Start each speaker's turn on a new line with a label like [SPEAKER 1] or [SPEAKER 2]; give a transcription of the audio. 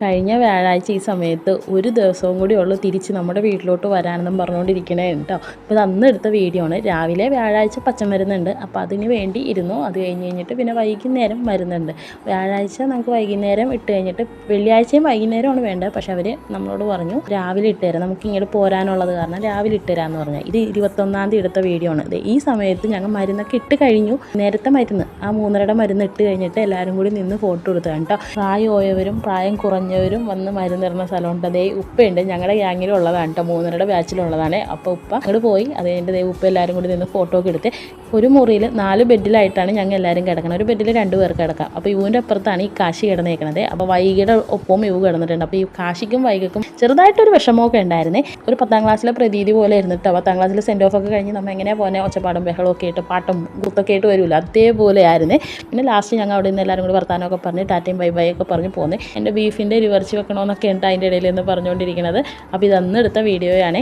[SPEAKER 1] കഴിഞ്ഞ വ്യാഴാഴ്ച ഈ സമയത്ത് ഒരു ദിവസവും കൂടി ഉള്ളൂ തിരിച്ച് നമ്മുടെ വീട്ടിലോട്ട് വരാനെന്നും പറഞ്ഞുകൊണ്ടിരിക്കണേ കേട്ടോ. അപ്പോൾ ഇത് അന്ന് എടുത്ത വീഡിയോ ആണ്. രാവിലെ വ്യാഴാഴ്ച പച്ചമരുന്നുണ്ട്, അപ്പോൾ അതിന് വേണ്ടി ഇരുന്നു. അത് കഴിഞ്ഞിട്ട് പിന്നെ വൈകുന്നേരം മരുന്നുണ്ട്. വ്യാഴാഴ്ച നമുക്ക് വൈകുന്നേരം ഇട്ട് കഴിഞ്ഞിട്ട് വെള്ളിയാഴ്ചയും വൈകുന്നേരമാണ് വേണ്ടത്. പക്ഷെ അവർ നമ്മളോട് പറഞ്ഞു രാവിലെ ഇട്ട് തരാം, നമുക്ക് ഇങ്ങോട്ട് പോരാനുള്ളത് കാരണം രാവിലെ ഇട്ട് തരാമെന്ന് പറഞ്ഞാൽ. ഇത് 21-ാം തീയതി എടുത്ത വീഡിയോ ആണ്. ഈ സമയത്ത് ഞങ്ങൾ മരുന്നൊക്കെ ഇട്ട് കഴിഞ്ഞു. നേരത്തെ മരുന്ന് ആ 3:30 മരുന്ന് ഇട്ട് കഴിഞ്ഞിട്ട് എല്ലാവരും കൂടി നിന്ന് ഫോട്ടോ എടുത്തതാണ് കേട്ടോ. പ്രായമായവരും പ്രായം കുറഞ്ഞവരും വന്ന് മരുന്നിടുന്ന സ്ഥലമുണ്ട്. അതേ ഉപ്പയുണ്ട്, ഞങ്ങളുടെ ഗ്യാങ്ങിലുള്ളതാണ് കേട്ടോ, 3:30 ബാച്ചിലുള്ളതാണ്. അപ്പോൾ ഉപ്പ അങ്ങോട്ട് പോയി. അത് കഴിഞ്ഞിട്ട് ദേ ഉപ്പ എല്ലാവരും കൂടി നിന്ന് ഫോട്ടോ ഒക്കെ എടുത്ത് ഒരു മുറിയിൽ 4 ബെഡിലായിട്ടാണ് ഞങ്ങൾ എല്ലാവരും കിടക്കണം. ഒരു ബെഡിൽ 2 പേർക്ക് കിടക്കാം. അപ്പോൾ ഇവൻ്റെ അപ്പുറത്താണ് ഈ കാശി കിടന്നേക്കണത്. അപ്പോൾ വൈകിയുടെ ഒപ്പവും ഇവ് കിടന്നിട്ടുണ്ട്. അപ്പോൾ ഈ കാശിക്കും വൈകിക്കും ചെറുതായിട്ടൊരു വിഷമമൊക്കെ ഉണ്ടായിരുന്നേ. ഒരു 10ാം ക്ലാസ്സിലെ പ്രതീതി പോലെ ഇരുന്നിട്ടോ. 10ാം ക്ലാസ്സിൽ സെൻഡ് ഓഫ് ഒക്കെ കഴിഞ്ഞ് നമ്മൾ എങ്ങനെയാണ് പോകുന്നത്, ഒച്ചപ്പാടും ബഹളമൊക്കെ ആയിട്ട് പാട്ടും കുത്തൊക്കെ ആയിട്ട് വരുമല്ലോ, അതേപോലെ ആയിരുന്നേ. പിന്നെ ലാസ്റ്റ് ഞങ്ങൾ അവിടെ നിന്ന് എല്ലാവരും കൂടി വർത്താനമൊക്കെ പറഞ്ഞ് ടാറ്റയും ബൈ ബൈ ഒക്കെ പറഞ്ഞ് പോകുന്നത്. എൻ്റെ ബീഫിൻ്റെ രിവർച്ച് വെക്കണമെന്നൊക്കെ ഉണ്ട് അതിൻ്റെ ഇടയിൽ എന്ന് പറഞ്ഞുകൊണ്ടിരിക്കുന്നത്. അപ്പോൾ ഇതന്ന് എടുത്ത വീഡിയോയാണേ.